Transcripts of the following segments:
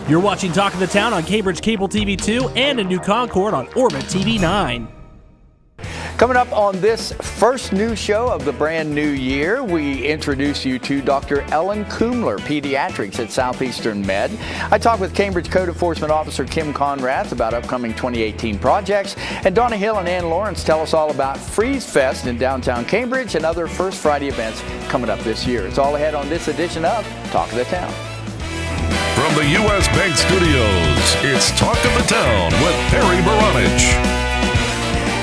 You're watching Talk of the Town on CAMBRIDG Cable TV 2 and a new Concord on Orbit TV 9. Coming up on this first new show of the brand new year, we introduce you to Dr. Ellen Kumler, Pediatrics at Southeastern Med. I talk with CAMBRIDG Code Enforcement Officer Kim Conrath about upcoming 2018 projects, and Donna Hill and Ann Lawrence tell us all about Freezefest in downtown Cambridge and other First Friday events coming up this year. It's all ahead on this edition of Talk of the Town. From the U.S. Bank Studios, it's Talk of the Town with Perry Baranich.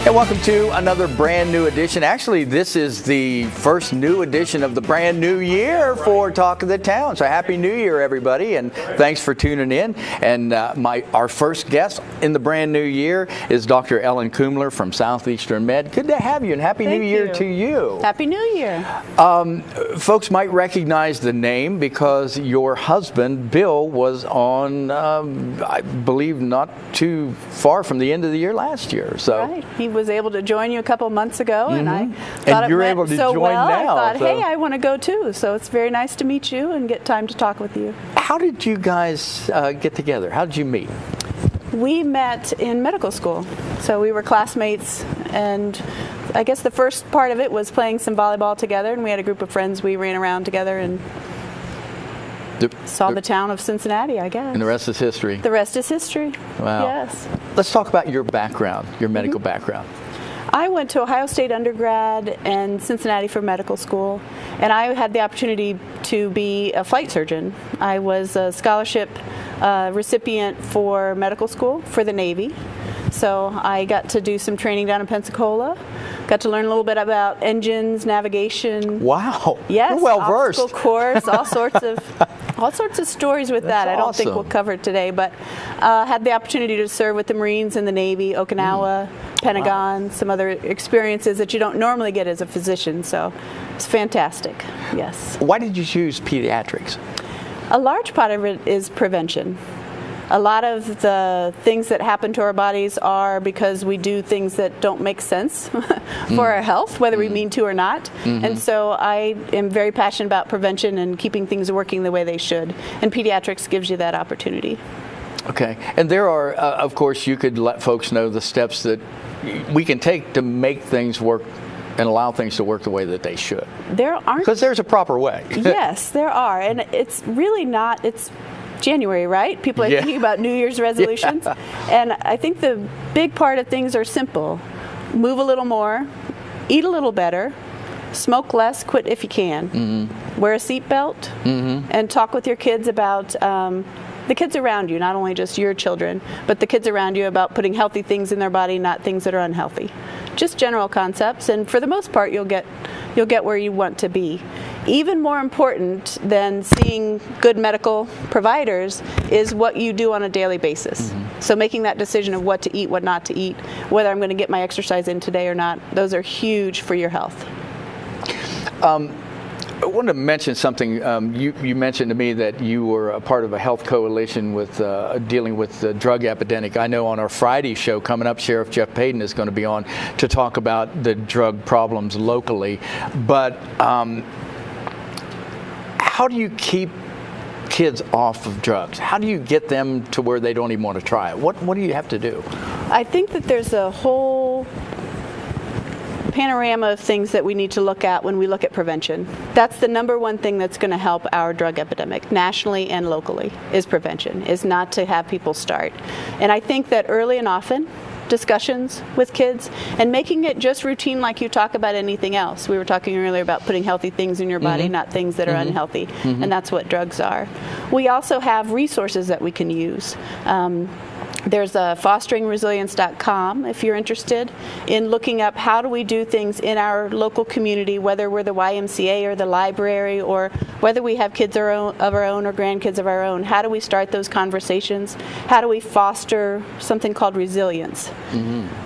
And welcome to another brand new edition. Actually, this is the first new edition of the brand new year for Talk of the Town. So Happy New Year, everybody, and thanks for tuning in. And our first guest in the brand new year is Dr. Ellen Kumler from Southeastern Med. Good to have you, and Happy New Year to you. Happy New Year. Folks might recognize the name because your husband, Bill, was on, I believe, not too far from the end of the year last year. So. Right. He was able to join you a couple months ago, and I and thought it you're went able to so join well. now, I thought, so. hey, I want to go too. So it's very nice to meet you and get time to talk with you. How did you guys get together? How did you meet? We met in medical school. So we were classmates, and I guess the first part of it was playing some volleyball together, and we had a group of friends. We ran around together and saw the town of Cincinnati, I guess. And the rest is history. The rest is history. Wow. Yes. Let's talk about your background, your medical background. I went to Ohio State undergrad and Cincinnati for medical school, and I had the opportunity to be a flight surgeon. I was a scholarship recipient for medical school for the Navy. So I got to do some training down in Pensacola, got to learn a little bit about engines, navigation. Wow. Yes. You're well versed. Obstacle course, all sorts of stories with that. I don't think we'll cover it today, but had the opportunity to serve with the Marines and the Navy, Okinawa, Pentagon, some other experiences that you don't normally get as a physician. So it's fantastic. Yes. Why did you choose pediatrics? A large part of it is prevention. A lot of the things that happen to our bodies are because we do things that don't make sense for our health, whether we mean to or not. And so I am very passionate about prevention and keeping things working the way they should. And pediatrics gives you that opportunity. Okay. And there are, of course, you could let folks know the steps that we can take to make things work and allow things to work the way that they should. There aren't. Because there's a proper way. Yes, there are. And it's really not, it's January, right? People are thinking about New Year's resolutions. And I think the big part of things are simple. Move a little more, eat a little better, smoke less, quit if you can. Wear a seatbelt, and talk with your kids about the kids around you, not only just your children, but the kids around you, about putting healthy things in their body, not things that are unhealthy. Just general concepts, and for the most part, you'll get where you want to be. Even more important than seeing good medical providers is what you do on a daily basis. So making that decision of what to eat, what not to eat, whether I'm going to get my exercise in today or not, those are huge for your health. I wanted to mention something. You mentioned to me that you were a part of a health coalition with dealing with the drug epidemic. I know on our Friday show coming up, Sheriff Jeff Payton is going to be on to talk about the drug problems locally. But how do you keep kids off of drugs? How do you get them to where they don't even want to try it? What do you have to do? I think that there's a whole panorama of things that we need to look at when we look at prevention. That's the number one thing that's going to help our drug epidemic, nationally and locally, is prevention, is not to have people start. And I think that early and often, discussions with kids and making it just routine like you talk about anything else. We were talking earlier about putting healthy things in your body, not things that are unhealthy, and that's what drugs are. We also have resources that we can use. There's a fosteringresilience.com if you're interested in looking up how do we do things in our local community, whether we're the YMCA or the library, or whether we have kids of our own or grandkids of our own. How do we start those conversations? How do we foster something called resilience?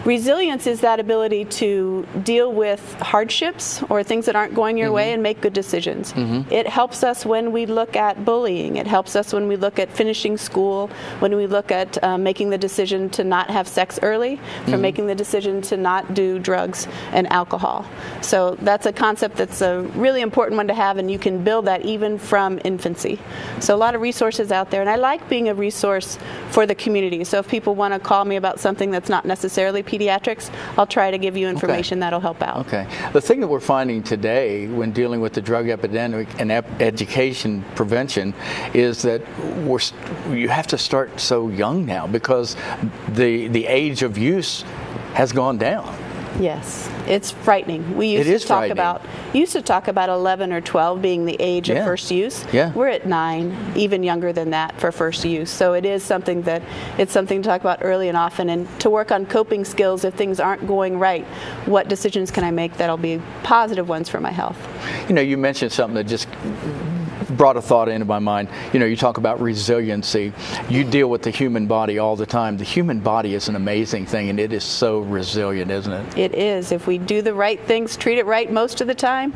Resilience is that ability to deal with hardships or things that aren't going your way and make good decisions. It helps us when we look at bullying. It helps us when we look at finishing school, when we look at making making the decision to not have sex early, from making the decision to not do drugs and alcohol. So that's a concept that's a really important one to have, and you can build that even from infancy. So a lot of resources out there, and I like being a resource for the community. So if people want to call me about something that's not necessarily pediatrics, I'll try to give you information that'll help out. Okay. The thing that we're finding today when dealing with the drug epidemic and education prevention is that you have to start so young now because the age of use has gone down. Yes, it's frightening. We used to talk about 11 or 12 being the age of first use. Yeah. We're at 9, even younger than that for first use. So it is something to talk about early and often, and to work on coping skills if things aren't going right. What decisions can I make that'll be positive ones for my health? You know, you mentioned something that just brought a thought into my mind. You know, you talk about resiliency. You deal with the human body all the time. The human body is an amazing thing, and it is so resilient, isn't it? It is. If we do the right things, treat it right most of the time,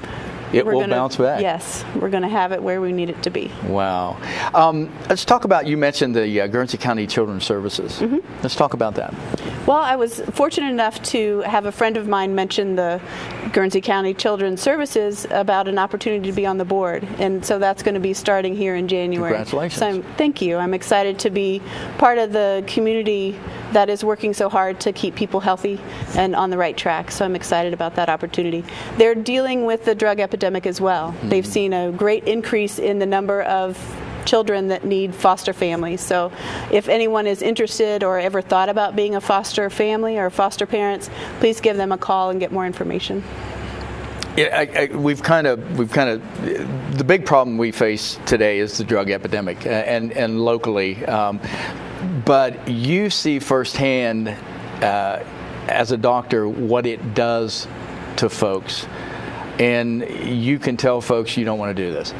it will bounce back. Yes, we're going to have it where we need it to be. Wow. Let's talk about, you mentioned the Guernsey County Children's Services. Let's talk about that. Well, I was fortunate enough to have a friend of mine mention the Guernsey County Children's Services about an opportunity to be on the board, and so that's going to be starting here in January. Congratulations. So thank you. I'm excited to be part of the community that is working so hard to keep people healthy and on the right track, so I'm excited about that opportunity. They're dealing with the drug epidemic as well. They've seen a great increase in the number of children that need foster families. So if anyone is interested or ever thought about being a foster family or foster parents, please give them a call and get more information. Yeah, we've kind of the big problem we face today is the drug epidemic, and locally, but you see firsthand as a doctor what it does to folks, and you can tell folks you don't want to do this.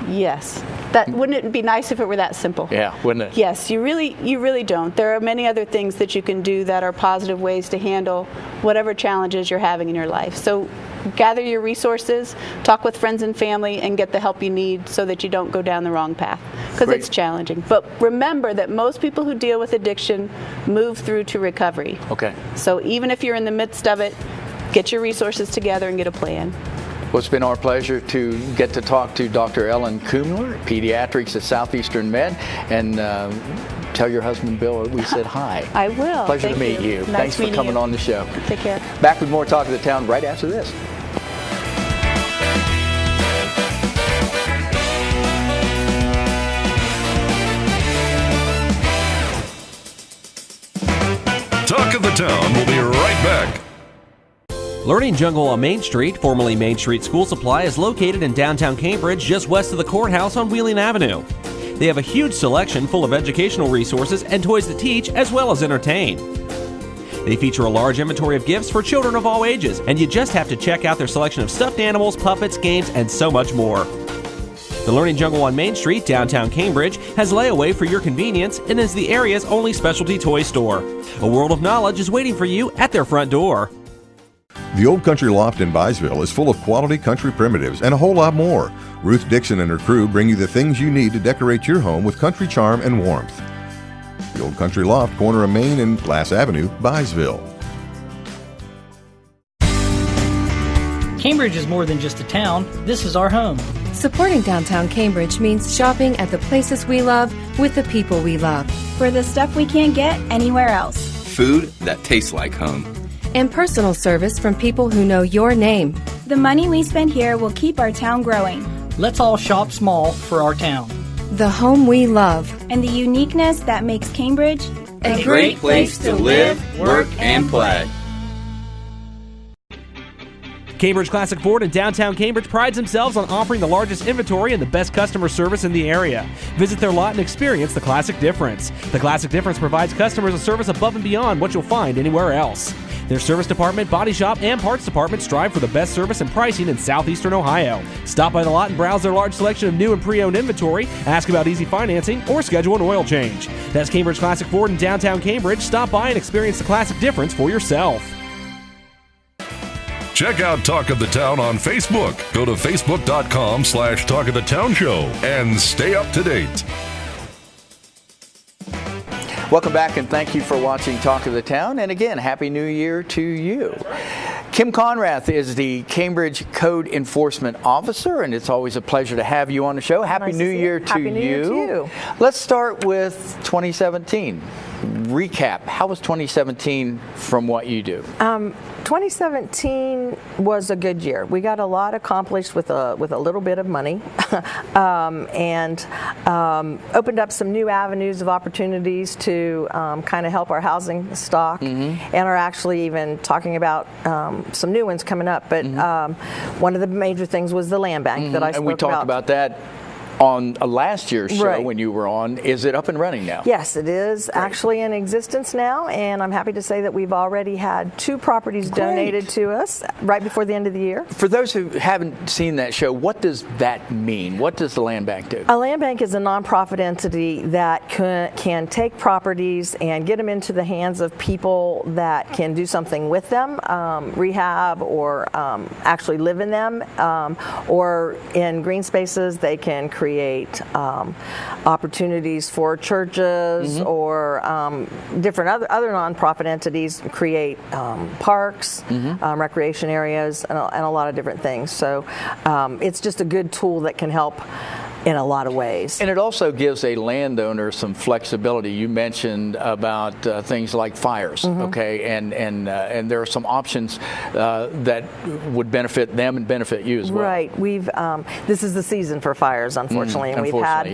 Yes. Wouldn't it be nice if it were that simple? Yeah, wouldn't it? Yes, you really don't. There are many other things that you can do that are positive ways to handle whatever challenges you're having in your life. So gather your resources, talk with friends and family, and get the help you need so that you don't go down the wrong path, because it's challenging. But remember that most people who deal with addiction move through to recovery. Okay. So even if you're in the midst of it, get your resources together and get a plan. Well, it's been our pleasure to get to talk to Dr. Ellen Kumler, Pediatrics at Southeastern Med, and tell your husband Bill we said hi. I will. Pleasure to meet you. Nice Thanks for coming on the show. Take care. Back with more Talk of the Town right after this. Talk of the Town will be right back. Learning Jungle on Main Street, formerly Main Street School Supply, is located in downtown Cambridge, just west of the courthouse on Wheeling Avenue. They have a huge selection full of educational resources and toys to teach as well as entertain. They feature a large inventory of gifts for children of all ages, and you just have to check out their selection of stuffed animals, puppets, games, and so much more. The Learning Jungle on Main Street, downtown Cambridge, has layaway for your convenience and is the area's only specialty toy store. A world of knowledge is waiting for you at their front door. The Old Country Loft in Byesville is full of quality country primitives and a whole lot more. Ruth Dixon and her crew bring you the things you need to decorate your home with country charm and warmth. The Old Country Loft, corner of Main and Glass Avenue, Byesville. Cambridge is more than just a town. This is our home. Supporting downtown Cambridge means shopping at the places we love with the people we love. For the stuff we can't get anywhere else. Food that tastes like home. And personal service from people who know your name. The money we spend here will keep our town growing. Let's all shop small for our town. The home we love. And the uniqueness that makes Cambridge a great place to live, work, and play. Cambridge Classic Ford in downtown Cambridge prides themselves on offering the largest inventory and the best customer service in the area. Visit their lot and experience the Classic Difference. The Classic Difference provides customers a service above and beyond what you'll find anywhere else. Their service department, body shop, and parts department strive for the best service and pricing in southeastern Ohio. Stop by the lot and browse their large selection of new and pre-owned inventory, ask about easy financing, or schedule an oil change. That's Cambridge Classic Ford in downtown Cambridge. Stop by and experience the Classic Difference for yourself. Check out Talk of the Town on Facebook. Go to facebook.com/Talk of the Town Show and stay up to date. Welcome back, and thank you for watching Talk of the Town. And again, Happy New Year to you. Kim Conrath is the Cambridge Code Enforcement Officer, and it's always a pleasure to have you on the show. Happy New Year to you. Let's start with 2017. Recap. How was 2017 from what you do? 2017 was a good year. We got a lot accomplished with a little bit of money, and opened up some new avenues of opportunities to kind of help our housing stock, and are actually even talking about some new ones coming up. But one of the major things was the land bank that I spoke about. And we talked about that on last year's show when you were on. Is it up and running now? Yes, it is actually in existence now, and I'm happy to say that we've already had 2 properties donated to us right before the end of the year. For those who haven't seen that show, what does that mean? What does the land bank do? A land bank is a nonprofit entity that can take properties and get them into the hands of people that can do something with them, rehab, or actually live in them, or in green spaces they can create opportunities for churches or different other nonprofit entities, create parks, recreation areas, and a lot of different things. So it's just a good tool that can help in a lot of ways. And it also gives a landowner some flexibility. You mentioned about things like fires, okay, and there are some options that would benefit them and benefit you as well. Right. We've this is the season for fires, unfortunately, and we've had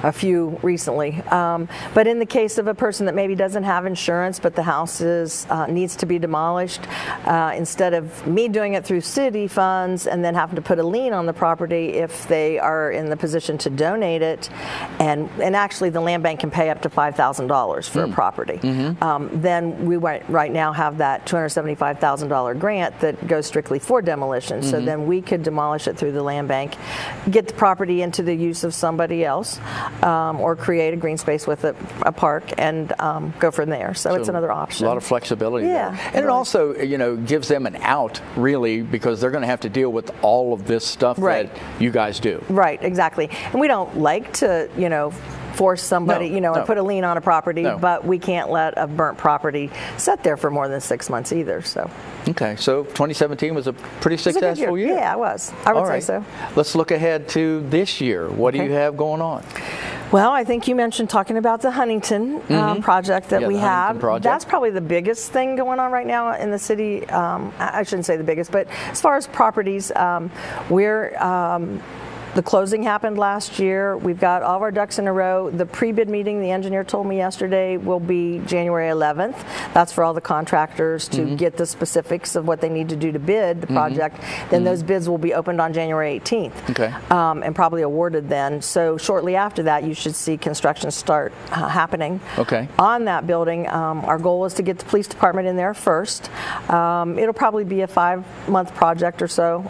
a few recently. But in the case of a person that maybe doesn't have insurance, but the house needs to be demolished, instead of me doing it through city funds and then having to put a lien on the property, if they are in the position to donate it, and actually the land bank can pay up to $5,000 for a property. Then we right now have that $275,000 grant that goes strictly for demolition. So then we could demolish it through the land bank, get the property into the use of somebody else, or create a green space with a park, and go from there. So it's another option. A lot of flexibility there. And it also, gives them an out, really, because they're going to have to deal with all of this stuff that you guys do. Right, exactly. And we don't like to, force somebody, and put a lien on a property, but we can't let a burnt property sit there for more than 6 months either. So. Okay, so 2017 was a pretty successful year. Yeah, it was. I would say so. Let's look ahead to this year. What do you have going on? Well, I think you mentioned talking about the Huntington project that we have. That's probably the biggest thing going on right now in the city. I shouldn't say the biggest, but as far as properties, the closing happened last year. We've got all of our ducks in a row. The pre-bid meeting, the engineer told me yesterday, will be January 11th. That's for all the contractors to get the specifics of what they need to do to bid the project. Then those bids will be opened on January 18th. Okay. And probably awarded then. So shortly after that, you should see construction start happening on that building. Our goal is to get the police department in there first. It'll probably be a 5-month project or so.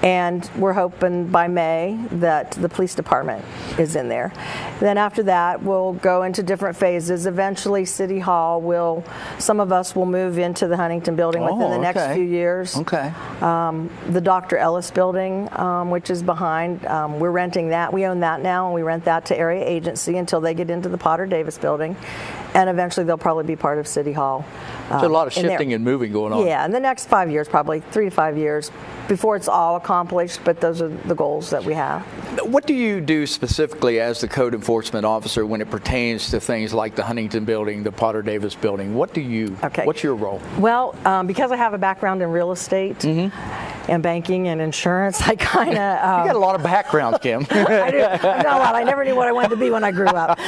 And we're hoping by May that the police department is in there. Then after that, we'll go into different phases. Eventually, City Hall some of us will move into the Huntington building within the next few years. The Dr. Ellis building, which is behind, we're renting that. We own that now, and we rent that to area agency until they get into the Potter Davis building. And eventually, they'll probably be part of City Hall. So a lot of shifting and moving going on. Yeah, in the next 5 years, probably 3 to 5 years, before it's all accomplished, but those are the goals that we have. What do you do specifically as the code enforcement officer when it pertains to things like the Huntington building, the Potter Davis building? What's your role? Well, because I have a background in real estate and banking and insurance, I kind of... you got a lot of backgrounds, Kim. I do. I know a lot. I never knew what I wanted to be when I grew up.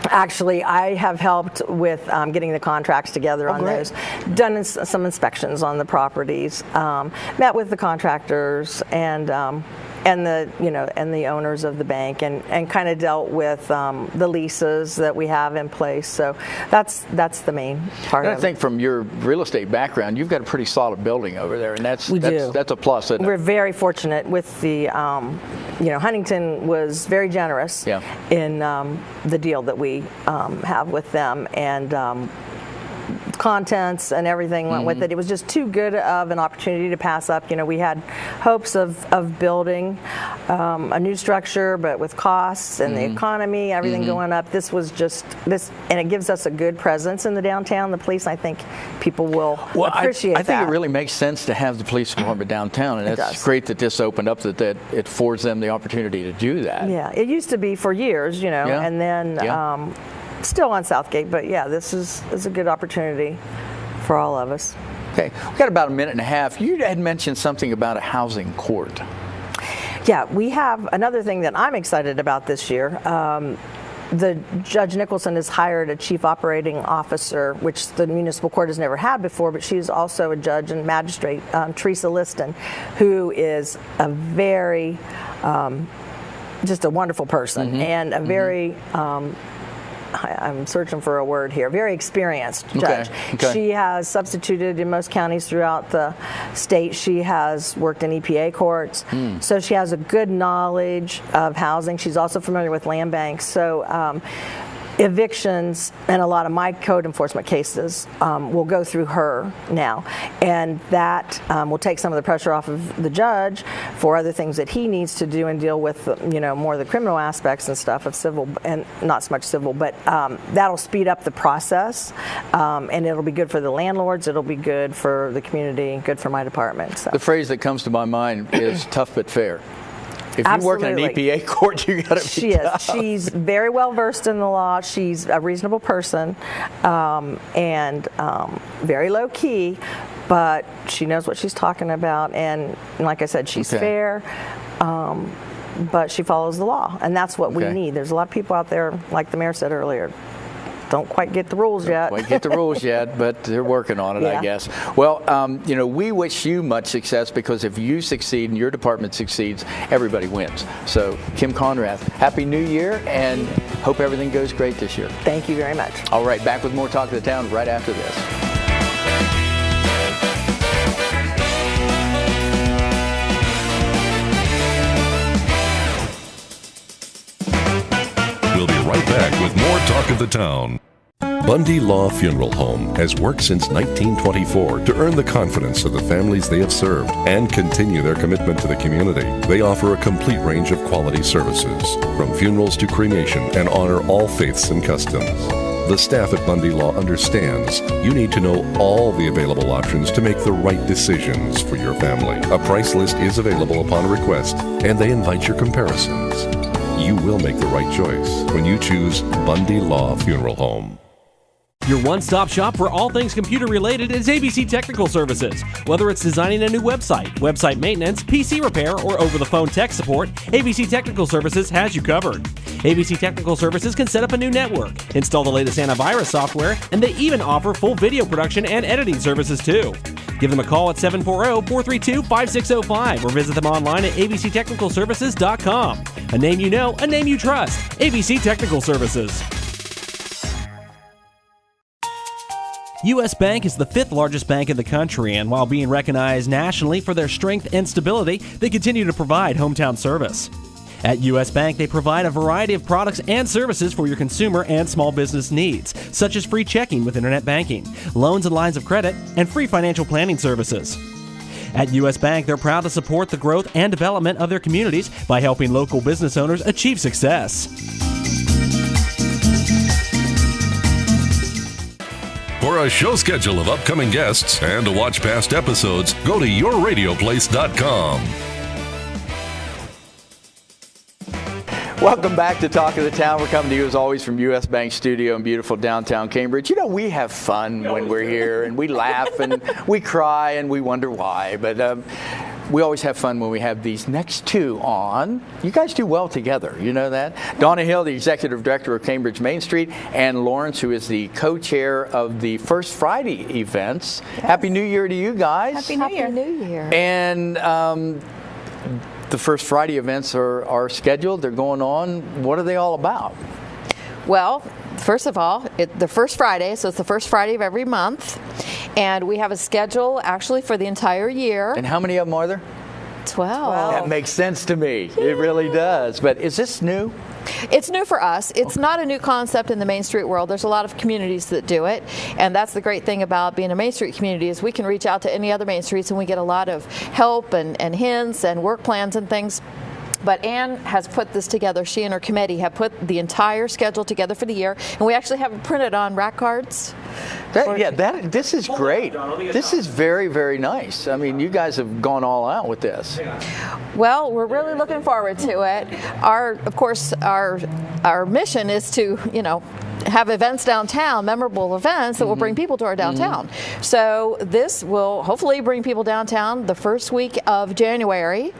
Actually, I have helped with getting the contracts together on those, done some inspections on the properties, met with the contractors and the owners of the bank, and kind of dealt with the leases that we have in place. So that's the main part. And I think from your real estate background, you've got a pretty solid building over there, and that's a plus. Isn't it? We're very fortunate with the Huntington was very generous in the deal that we have with them, and contents and everything went with it. It was just too good of an opportunity to pass up. We had hopes of building a new structure, but with costs and the economy, everything going up, this was just this, and it gives us a good presence in the downtown. The police, I think, people will appreciate that. I think it really makes sense to have the police department downtown, and it's great that this opened up, that it affords them the opportunity to do that. Yeah, it used to be for years, and then still on Southgate, but yeah, this is a good opportunity for all of us. Okay, we've got about a minute and a half. You had mentioned something about a housing court. Yeah, we have another thing that I'm excited about this year. The Judge Nicholson has hired a chief operating officer, which the municipal court has never had before, but she's also a judge and magistrate, Teresa Liston, who is a very, just a wonderful person and a very, I'm searching for a word here, very experienced judge. Okay. She has substituted in most counties throughout the state. She has worked in EPA courts, so she has a good knowledge of housing. She's also familiar with land banks. So evictions and a lot of my code enforcement cases will go through her now, and that will take some of the pressure off of the judge for other things that he needs to do and deal with, more of the criminal aspects and stuff of civil, and not so much civil, but that'll speed up the process, and it'll be good for the landlords, it'll be good for the community, good for my department. So. The phrase that comes to my mind is tough but fair. If you work in an EPA court, you got to be tough. She's very well versed in the law. She's a reasonable person, and very low key, but she knows what she's talking about. And like I said, she's fair, but she follows the law, and that's what we need. There's a lot of people out there, like the mayor said earlier, don't quite get the rules yet. Don't quite get the rules yet, but they're working on it, I guess. Well, we wish you much success, because if you succeed and your department succeeds, everybody wins. So, Kim Conrath, Happy New Year, and hope everything goes great this year. Thank you very much. All right, back with more Talk of the Town right after this. We'll be right back with more Talk of the Town. Bundy-Law Funeral Home has worked since 1924 to earn the confidence of the families they have served and continue their commitment to the community. They offer a complete range of quality services, from funerals to cremation, and honor all faiths and customs. The staff at Bundy-Law understands you need to know all the available options to make the right decisions for your family. A price list is available upon request, and they invite your comparisons. You will make the right choice when you choose Bundy-Law Funeral Home. Your one-stop shop for all things computer-related is ABC Technical Services. Whether it's designing a new website, website maintenance, PC repair, or over-the-phone tech support, ABC Technical Services has you covered. ABC Technical Services can set up a new network, install the latest antivirus software, and they even offer full video production and editing services too. Give them a call at 740-432-5605 or visit them online at abctechnicalservices.com. A name you know, a name you trust. ABC Technical Services. U.S. Bank is the 5th largest bank in the country, and while being recognized nationally for their strength and stability, they continue to provide hometown service. At U.S. Bank, they provide a variety of products and services for your consumer and small business needs, such as free checking with internet banking, loans and lines of credit, and free financial planning services. At U.S. Bank, they're proud to support the growth and development of their communities by helping local business owners achieve success. For a show schedule of upcoming guests and to watch past episodes, go to yourradioplace.com. Welcome back to Talk of the Town. We're coming to you as always from U.S. Bank Studio in beautiful downtown Cambridge. We have fun when we're here, and we laugh and we cry and we wonder why. But we always have fun when we have these next two on. You guys do well together, you know that? Donna Hill, the Executive Director of Cambridge Main Street, and Lawrence, who is the co-chair of the First Friday events. Yes. Happy New Year to you guys. Happy New Year. And the First Friday events are scheduled. They're going on. What are they all about? Well, first of all, the First Friday, so it's the first Friday of every month. And we have a schedule actually for the entire year. And how many of them are there? 12. That makes sense to me. It really does. But is this new? It's new for us. It's not a new concept in the Main Street world. There's a lot of communities that do it, and that's the great thing about being a Main Street community is we can reach out to any other Main Streets and we get a lot of help and hints and work plans and things. But Ann has put this together. She and her committee have put the entire schedule together for the year, and we actually have it printed on rack cards. This is great. This is very, very nice. I mean, you guys have gone all out with this. Well, we're really looking forward to it. Of course, our mission is to, have events downtown, memorable events that will bring people to our downtown. So this will hopefully bring people downtown the first week of January.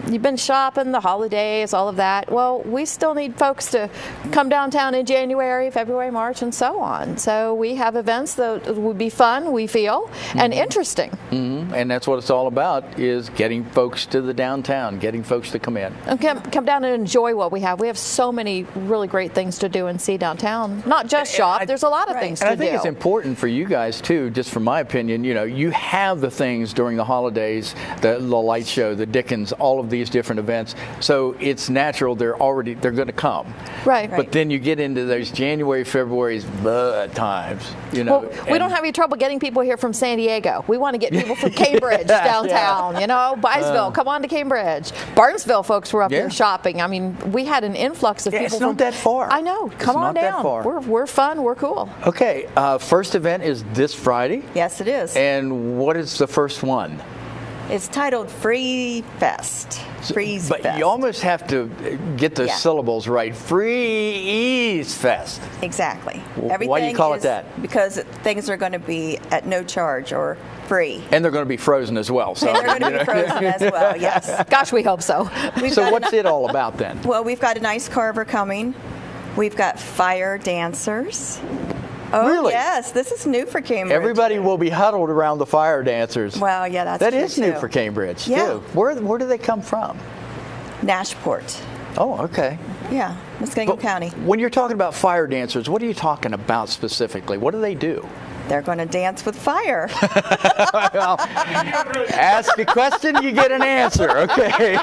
You've been shopping, the holidays, all of that. Well, we still need folks to come downtown in January, February, March, and so on. So we have events that would be fun, we feel, and interesting. And that's what it's all about, is getting folks to the downtown, getting folks to come in. And come down and enjoy what we have. We have so many really great things to do and see downtown. Not just shop, there's a lot of things to do. And I think it's important for you guys, too, just from my opinion, you have the things during the holidays, the light show, the Dickens, all of these different events, so it's natural they're going to come. Right. But then you get into those January, February times, Well, we don't have any trouble getting people here from San Diego. We want to get people from Cambridge downtown. Byesville, come on to Cambridge. Barnesville folks were up here shopping. I mean, we had an influx of people. It's not that far. I know. Come on down. We're fun. We're cool. Okay. First event is this Friday. Yes, it is. And what is the first one? It's titled Freezefest. Freezefest. But you almost have to get the syllables right. Freezefest. Exactly. Why do you call it that? Because things are going to be at no charge or free. And they're going to be frozen as well. So and they're going to be frozen as well, yes. Gosh, we hope so. So what's it all about then? Well, we've got an ice carver coming. We've got fire dancers. Oh, really? Yes, this is new for Cambridge. Everybody will be huddled around the fire dancers. Well, yeah, that's that true is new for Cambridge, too. Where do they come from? Nashport. Oh, okay. Yeah, Muskingum County. When you're talking about fire dancers, what are you talking about specifically? What do they do? They're going to dance with fire. Well, ask a question, you get an answer. Okay.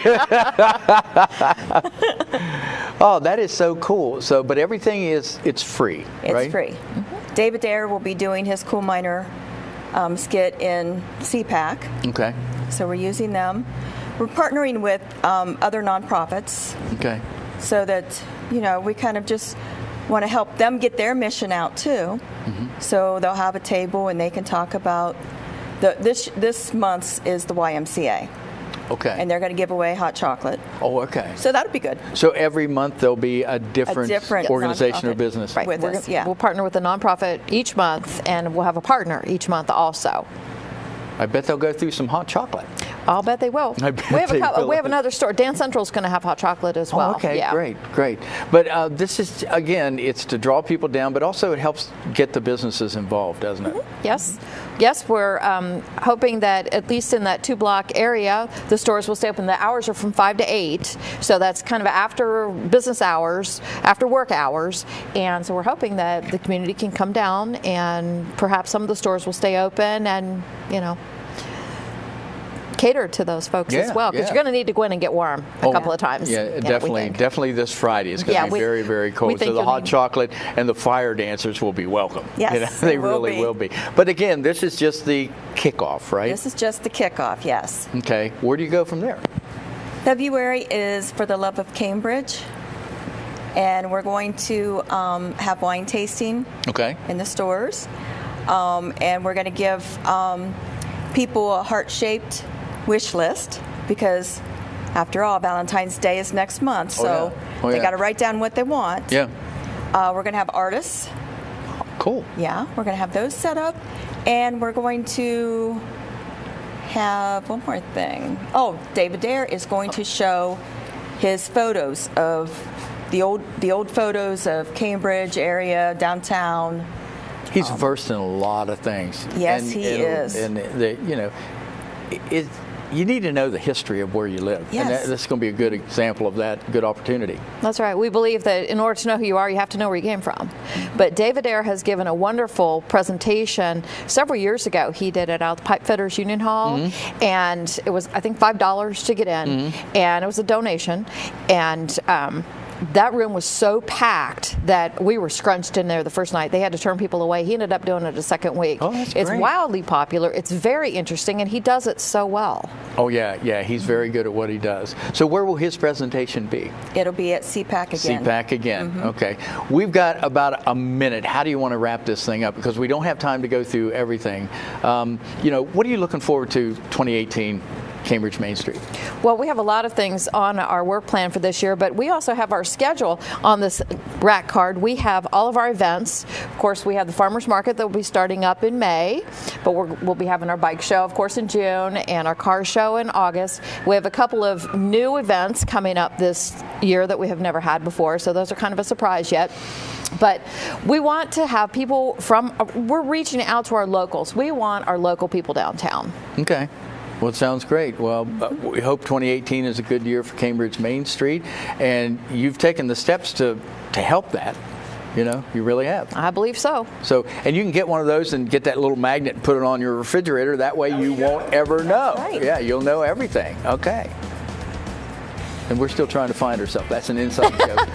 Oh, that is so cool. So, but everything it's free, right? It's free. David Dare will be doing his Coal Miner skit in CPAC. Okay. So we're using them. We're partnering with other nonprofits. Okay. So that, we kind of just want to help them get their mission out too. So they'll have a table and they can talk about this month's is the YMCA. Okay. And they're going to give away hot chocolate. Oh, okay. So that'll be good. So every month there'll be a different organization or business. Right. We'll partner with a nonprofit each month, and we'll have a partner each month also. I bet they'll go through some hot chocolate. I'll bet they will. I bet we have another store. Dan Central's going to have hot chocolate as well. Oh, okay, yeah. Great. But this is, again, it's to draw people down, but also it helps get the businesses involved, doesn't it? Yes, we're hoping that at least in that 2-block area, the stores will stay open. The hours are from 5 to 8, so that's kind of after business hours, after work hours, and so we're hoping that the community can come down and perhaps some of the stores will stay open and, cater to those folks as well, because you're going to need to go in and get warm a couple of times. Yeah, definitely this Friday. It's going to be very, very cold. So the hot chocolate and the fire dancers will be welcome. Yes, they really will be. But again, this is just the kickoff, right? This is just the kickoff, yes. Okay. Where do you go from there? February is for the love of Cambridge. And we're going to have wine tasting in the stores. And we're going to give people a heart-shaped wish list, because after all, Valentine's Day is next month, so they got to write down what they want. Yeah. We're going to have artists. Cool. Yeah, we're going to have those set up, and we're going to have one more thing. Oh, David Dare is going to show his photos of the old photos of Cambridge area, downtown. He's versed in a lot of things. Yes, he is. And you need to know the history of where you live. Yes. And this is going to be a good example of that, good opportunity. That's right. We believe that in order to know who you are, you have to know where you came from. But David Ayer has given a wonderful presentation several years ago. He did it out at the Pipe Fitters Union Hall, and it was, I think, $5 to get in, and it was a donation. And that room was so packed that we were scrunched in there the first night. They had to turn people away. He ended up doing it a second week. Oh, that's It's great. wildly popular. It's very interesting, and he does it so well. Oh, yeah, he's very good at what he does. So where will his presentation be? It'll be at CPAC again. CPAC again. Okay. We've got about a minute. How do you want to wrap this thing up? Because we don't have time to go through everything. What are you looking forward to 2018? Cambridge Main Street? Well, we have a lot of things on our work plan for this year, but we also have our schedule on this rack card. We have all of our events. Of course, we have the Farmers Market that will be starting up in May, but we'll be having our bike show, of course, in June, and our car show in August. We have a couple of new events coming up this year that we have never had before, so those are kind of a surprise yet. But we want to have people we're reaching out to our locals. We want our local people downtown. Okay. Well, it sounds great. Well, we hope 2018 is a good year for Cambridge Main Street, and you've taken the steps to help that. You really have. I believe so. And you can get one of those and get that little magnet and put it on your refrigerator. That way you won't ever know. Right. Yeah, you'll know everything. Okay. And we're still trying to find herself. That's an inside joke.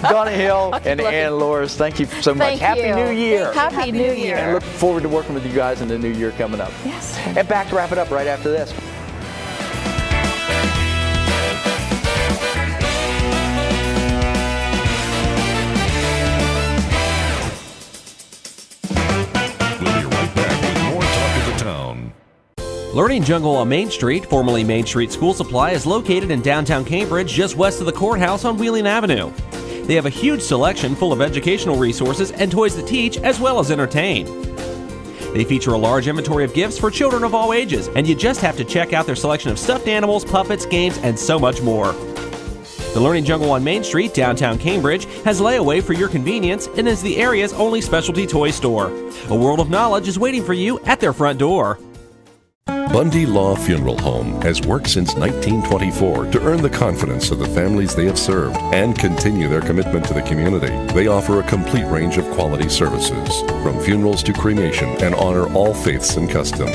Donna Hill and Ann Loris, thank you so much. Happy New Year. Happy New Year. And look forward to working with you guys in the new year coming up. Yes. And back to wrap it up right after this. We'll be right back with more Talk of the Town. Learning Jungle on Main Street, formerly Main Street School Supply, is located in downtown Cambridge, just west of the courthouse on Wheeling Avenue. They have a huge selection full of educational resources and toys that teach as well as entertain. They feature a large inventory of gifts for children of all ages, and you just have to check out their selection of stuffed animals, puppets, games, and so much more. The Learning Jungle on Main Street, downtown Cambridge, has layaway for your convenience and is the area's only specialty toy store. A world of knowledge is waiting for you at their front door. Bundy-Law Funeral Home has worked since 1924 to earn the confidence of the families they have served and continue their commitment to the community. They offer a complete range of quality services, from funerals to cremation, and honor all faiths and customs.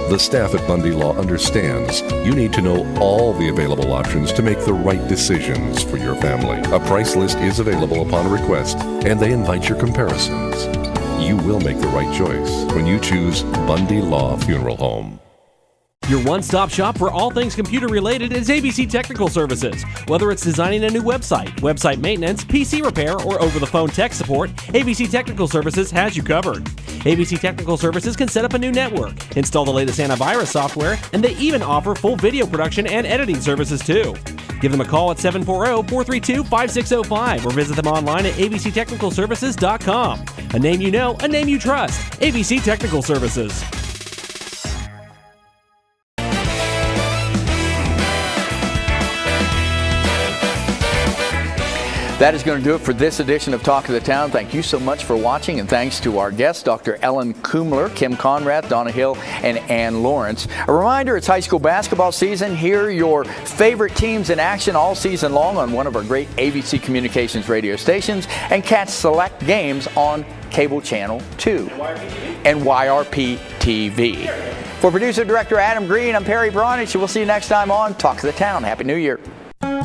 The staff at Bundy-Law understands you need to know all the available options to make the right decisions for your family. A price list is available upon request, and they invite your comparisons. You will make the right choice when you choose Bundy-Law Funeral Home. Your one-stop shop for all things computer-related is ABC Technical Services. Whether it's designing a new website, website maintenance, PC repair, or over-the-phone tech support, ABC Technical Services has you covered. ABC Technical Services can set up a new network, install the latest antivirus software, and they even offer full video production and editing services too. Give them a call at 740-432-5605 or visit them online at abctechnicalservices.com. A name you know, a name you trust. ABC Technical Services. That is going to do it for this edition of Talk of the Town. Thank you so much for watching, and thanks to our guests, Dr. Ellen Kumler, Kim Conrath, Donna Hill, and Ann Lawrence. A reminder, it's high school basketball season. Hear your favorite teams in action all season long on one of our great ABC Communications radio stations, and catch select games on Cable Channel 2 and YRP TV. For producer-director Adam Green, I'm Perry Bronich. We'll see you next time on Talk of the Town. Happy New Year.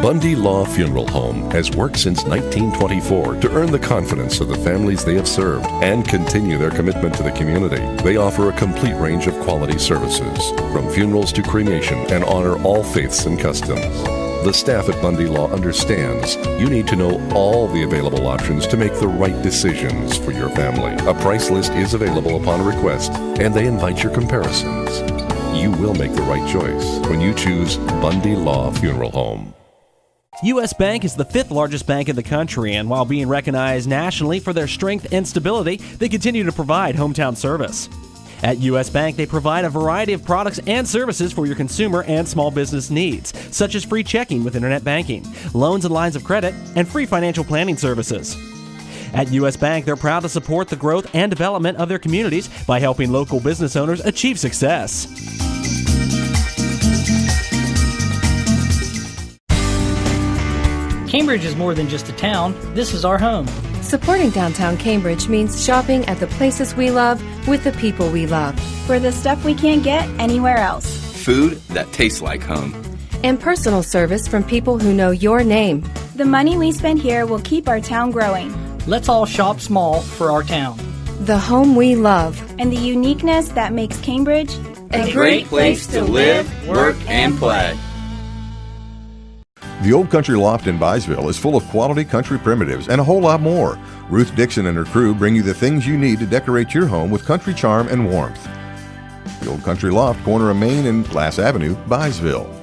Bundy-Law Funeral Home has worked since 1924 to earn the confidence of the families they have served and continue their commitment to the community. They offer a complete range of quality services, from funerals to cremation, and honor all faiths and customs. The staff at Bundy-Law understands you need to know all the available options to make the right decisions for your family. A price list is available upon request, and they invite your comparisons. You will make the right choice when you choose Bundy-Law Funeral Home. U.S. Bank is the fifth largest bank in the country, and while being recognized nationally for their strength and stability, they continue to provide hometown service. At U.S. Bank, they provide a variety of products and services for your consumer and small business needs, such as free checking with internet banking, loans and lines of credit, and free financial planning services. At U.S. Bank, they're proud to support the growth and development of their communities by helping local business owners achieve success. Cambridge is more than just a town. This is our home. Supporting downtown Cambridge means shopping at the places we love with the people we love. For the stuff we can't get anywhere else. Food that tastes like home. And personal service from people who know your name. The money we spend here will keep our town growing. Let's all shop small for our town. The home we love. And the uniqueness that makes Cambridge a great place to live, work, and play. The Old Country Loft in Byesville is full of quality country primitives and a whole lot more. Ruth Dixon and her crew bring you the things you need to decorate your home with country charm and warmth. The Old Country Loft, corner of Main and Glass Avenue, Byesville.